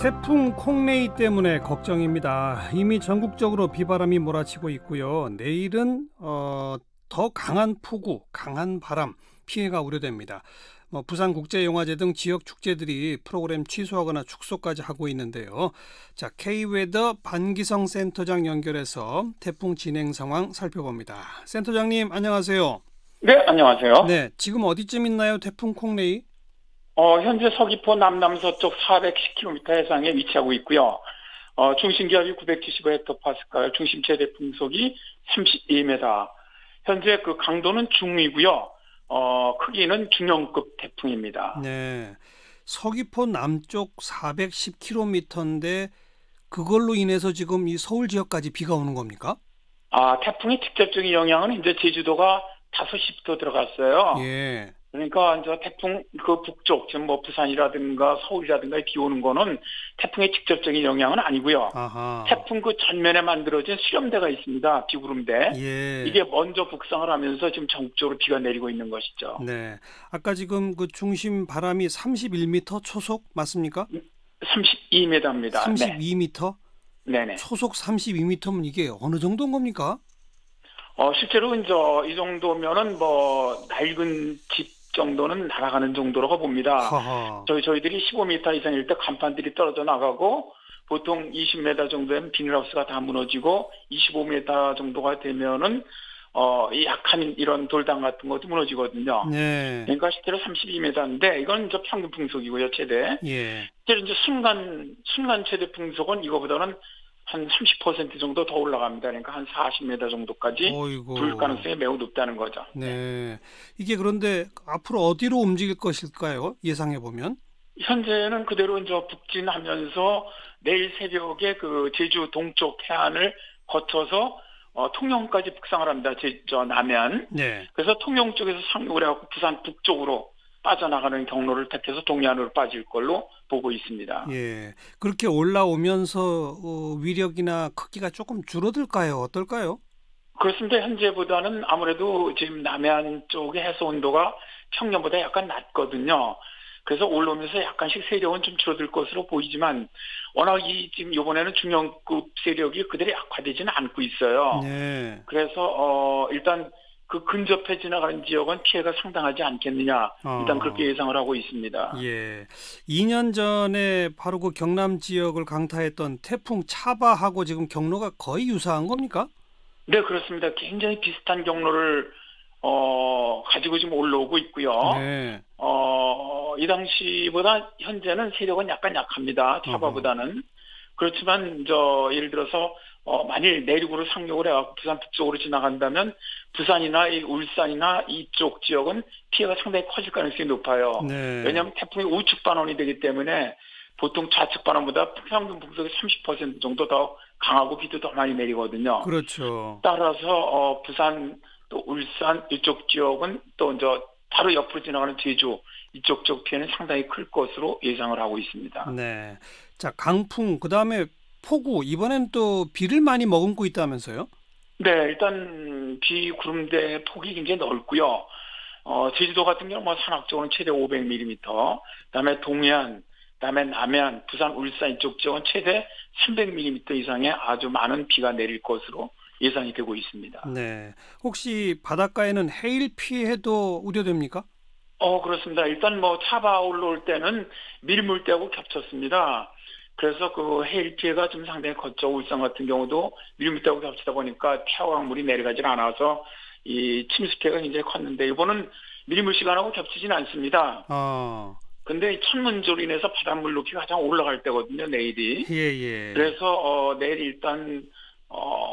태풍 콩레이 때문에 걱정입니다. 이미 전국적으로 비바람이 몰아치고 있고요. 내일은 더 강한 폭우, 강한 바람, 피해가 우려됩니다. 부산국제영화제 등 지역 축제들이 프로그램 취소하거나 축소까지 하고 있는데요. 자, K웨더 반기성 센터장 연결해서 태풍 진행 상황 살펴봅니다. 센터장님, 안녕하세요. 네, 안녕하세요. 네, 지금 어디쯤 있나요, 태풍 콩레이? 현재 서귀포 남남서쪽 410km 해상에 위치하고 있고요. 중심기압이 975헥토파스칼, 중심 최대 풍속이 32m. 현재 그 강도는 중위고요. 크기는 중형급 태풍입니다. 네, 서귀포 남쪽 410km인데 그걸로 인해서 지금 이 서울 지역까지 비가 오는 겁니까? 태풍의 직접적인 영향은 이제 제주도가 5시부터 들어갔어요. 예. 그러니까 이제 태풍 그 북쪽, 지금 뭐 부산이라든가 서울이라든가 비 오는 거는 태풍의 직접적인 영향은 아니고요. 아하. 태풍 그 전면에 만들어진 수렴대가 있습니다. 비구름대. 예. 이게 먼저 북상을 하면서 지금 전국적으로 비가 내리고 있는 것이죠. 네. 아까 지금 그 중심 바람이 31m 초속 맞습니까? 32m입니다. 32m? 네네. 초속 32m면 이게 어느 정도인 겁니까? 실제로 이제 이 정도면은 뭐 낡은 집 정도는 날아가는 정도라고 봅니다. 하하. 저희들이 15m 이상일 때 간판들이 떨어져 나가고 보통 20m 정도면 비닐하우스가 다 무너지고 25m 정도가 되면은 이 약한 이런 돌담 같은 것도 무너지거든요. 네. 그러니까 실제로 32m인데 이건 이제 평균 풍속이고요, 최대. 예. 실제로 이제 순간 최대 풍속은 이거보다는 한 30% 정도 더 올라갑니다. 그러니까 한 40m 정도까지 어이고. 불 가능성이 매우 높다는 거죠. 네. 이게 그런데 앞으로 어디로 움직일 것일까요? 예상해 보면. 현재는 그대로 이제 북진하면서 내일 새벽에 그 제주 동쪽 해안을 거쳐서 통영까지 북상을 합니다. 남해안. 네. 그래서 통영 쪽에서 상륙을 해갖고 부산 북쪽으로 빠져나가는 경로를 택해서 동해안으로 빠질 걸로 보고 있습니다. 예. 그렇게 올라오면서 위력이나 크기가 조금 줄어들까요? 어떨까요? 그렇습니다. 현재보다는 아무래도 지금 남해안 쪽의 해수 온도가 평년보다 약간 낮거든요. 그래서 올라오면서 약간씩 세력은 좀 줄어들 것으로 보이지만 워낙 지금 이번에는 중형급 세력이 그대로 약화되지는 않고 있어요. 네. 그래서 일단 그 근접해 지나가는 지역은 피해가 상당하지 않겠느냐. 일단 그렇게 예상을 하고 있습니다. 예. 2년 전에 바로 그 경남 지역을 강타했던 태풍 차바하고 지금 경로가 거의 유사한 겁니까? 네, 그렇습니다. 굉장히 비슷한 경로를 가지고 지금 올라오고 있고요. 네. 이 당시보다 현재는 세력은 약간 약합니다. 차바보다는. 그렇지만 예를 들어서 만일 내륙으로 상륙을 해갖고 부산 북쪽으로 지나간다면 부산이나 울산이나 이쪽 지역은 피해가 상당히 커질 가능성이 높아요. 네. 왜냐하면 태풍이 우측 반원이 되기 때문에 보통 좌측 반원보다 평균 풍속이 30% 정도 더 강하고 비도 더 많이 내리거든요. 그렇죠. 따라서 부산 또 울산 이쪽 지역은 또 이제 바로 옆으로 지나가는 제주 이쪽 쪽 피해는 상당히 클 것으로 예상을 하고 있습니다. 네. 자, 강풍 그다음에 폭우 이번엔 또 비를 많이 머금고 있다면서요? 네, 일단 비 구름대 폭이 굉장히 넓고요. 제주도 같은 경우는 뭐 산악적으로는 최대 500mm, 그다음에 동해안, 그다음에 남해안, 부산, 울산 이쪽 지역은 최대 300mm 이상의 아주 많은 비가 내릴 것으로 예상이 되고 있습니다. 네. 혹시 바닷가에는 해일 피해도 우려됩니까? 그렇습니다. 일단 뭐 차바 올라올 때는 밀물대하고 겹쳤습니다. 그래서 그 해일 피해가 좀 상당히 컸죠. 울산 같은 경우도 밀물대하고 겹치다 보니까 태화강물이 내려가질 않아서 이 침수 피해가 굉장히 컸는데 이번은 밀물 시간하고 겹치진 않습니다. 근데 천문조로 인해서 바닷물 높이가 가장 올라갈 때거든요, 내일이. 예. 그래서 내일 일단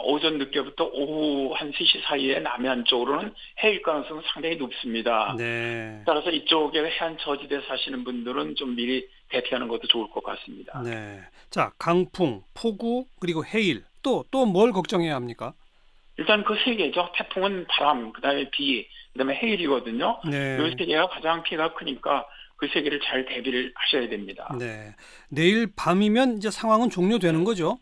오전 늦게부터 오후 한 3시 사이에 남해안 쪽으로는 해일 가능성은 상당히 높습니다. 네. 따라서 이쪽에 해안 저지대 사시는 분들은 좀 미리 대피하는 것도 좋을 것 같습니다. 네. 자, 강풍, 폭우, 그리고 해일 또 뭘 걱정해야 합니까? 일단 그 세 개죠. 태풍은 바람, 그다음에 비, 그다음에 해일이거든요. 네. 이 세 개가 가장 피해가 크니까 그 세 개를 잘 대비를 하셔야 됩니다. 네. 내일 밤이면 이제 상황은 종료되는 거죠?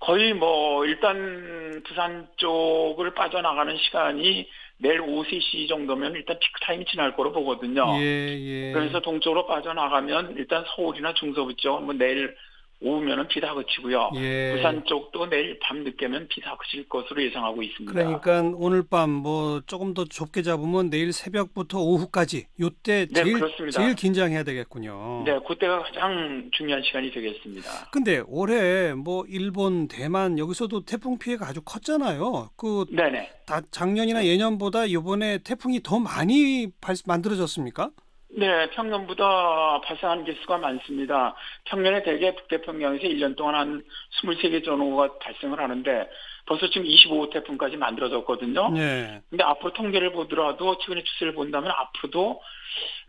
거의 뭐 일단 부산 쪽을 빠져나가는 시간이 내일 오후 3시 정도면 일단 피크타임이 지날 거로 보거든요. 예. 그래서 동쪽으로 빠져나가면 일단 서울이나 중서부 쪽, 뭐 내일 오후면은 비 다 그치고요. 예. 부산 쪽도 내일 밤 늦게면 비 다 그칠 것으로 예상하고 있습니다. 그러니까 오늘 밤 뭐 조금 더 좁게 잡으면 내일 새벽부터 오후까지 요때 네, 제일 그렇습니다. 제일 긴장해야 되겠군요. 네, 그때가 가장 중요한 시간이 되겠습니다. 근데 올해 뭐 일본, 대만 여기서도 태풍 피해가 아주 컸잖아요. 그 네네. 작년이나 예년보다 이번에 태풍이 더 많이 만들어졌습니까? 네, 평년보다 발생한 개수가 많습니다. 평년에 대개 북태평양에서 1년 동안 한 23개 정도가 발생을 하는데 벌써 지금 25태풍까지 만들어졌거든요. 네. 근데 앞으로 통계를 보더라도 최근의 추세를 본다면 앞으로도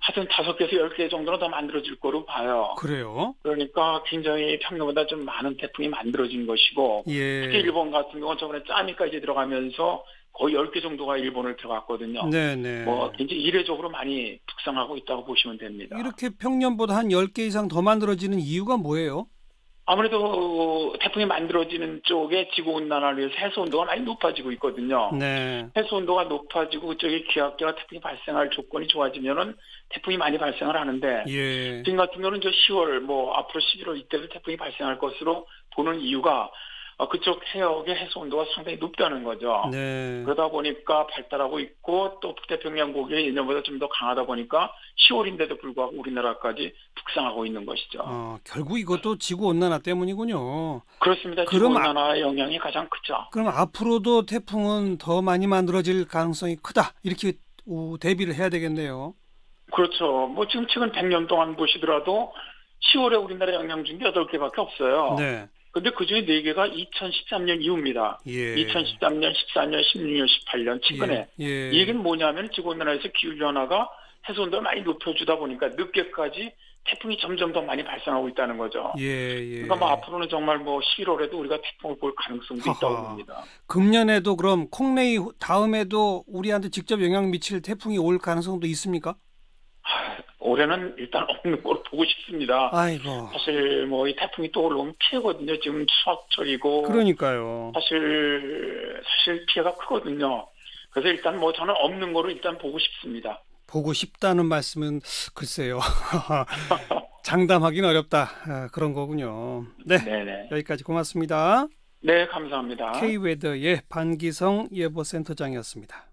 하여튼 5개에서 10개 정도는 더 만들어질 거로 봐요. 그래요? 그러니까 굉장히 평년보다 좀 많은 태풍이 만들어진 것이고 예. 특히 일본 같은 경우는 저번에 짜니까지 들어가면서 거의 10개 정도가 일본을 들어갔거든요. 네네. 뭐 굉장히 이례적으로 많이 북상하고 있다고 보시면 됩니다. 이렇게 평년보다 한 10개 이상 더 만들어지는 이유가 뭐예요? 아무래도 태풍이 만들어지는 쪽에 지구온난화로 해서 해수온도가 많이 높아지고 있거든요. 네. 해수온도가 높아지고 그쪽에 기압계와 태풍이 발생할 조건이 좋아지면은 태풍이 많이 발생을 하는데 예. 지금 같은 경우는 10월 뭐 앞으로 11월 이때도 태풍이 발생할 것으로 보는 이유가 그쪽 해역의 해수온도가 상당히 높다는 거죠. 네. 그러다 보니까 발달하고 있고 또 북태평양 고기가 예년보다 좀 더 강하다 보니까 10월인데도 불구하고 우리나라까지 북상하고 있는 것이죠. 결국 이것도 지구 온난화 때문이군요. 그렇습니다. 그럼 지구온난화의 영향이 가장 크죠. 그럼 앞으로도 태풍은 더 많이 만들어질 가능성이 크다. 이렇게 대비를 해야 되겠네요. 그렇죠. 뭐 지금 최근 100년 동안 보시더라도 10월에 우리나라 영향 준 게 8개밖에 없어요. 네. 근데 그 중에 4개가 2013년 이후입니다. 예. 2013년, 14년, 16년, 18년 최근에. 예. 이 얘기는 뭐냐면 지구온난화에서 기후변화가 해수온도를 많이 높여주다 보니까 늦게까지 태풍이 점점 더 많이 발생하고 있다는 거죠. 예. 그러니까 뭐 앞으로는 정말 뭐 11월에도 우리가 태풍을 볼 가능성도 있다고 봅니다. 금년에도 그럼 콩레이 다음에도 우리한테 직접 영향 미칠 태풍이 올 가능성도 있습니까? 올해는 일단 없는 걸로 보고 싶습니다. 아이고. 사실 뭐 이 태풍이 또 올라오면 피해거든요. 지금 추석철이고. 그러니까요. 사실 피해가 크거든요. 그래서 일단 뭐 저는 없는 거로 일단 보고 싶습니다. 보고 싶다는 말씀은 글쎄요. 장담하기는 어렵다. 그런 거군요. 네. 네네. 여기까지 고맙습니다. 네, 감사합니다. K웨더의 반기성 예보센터장이었습니다.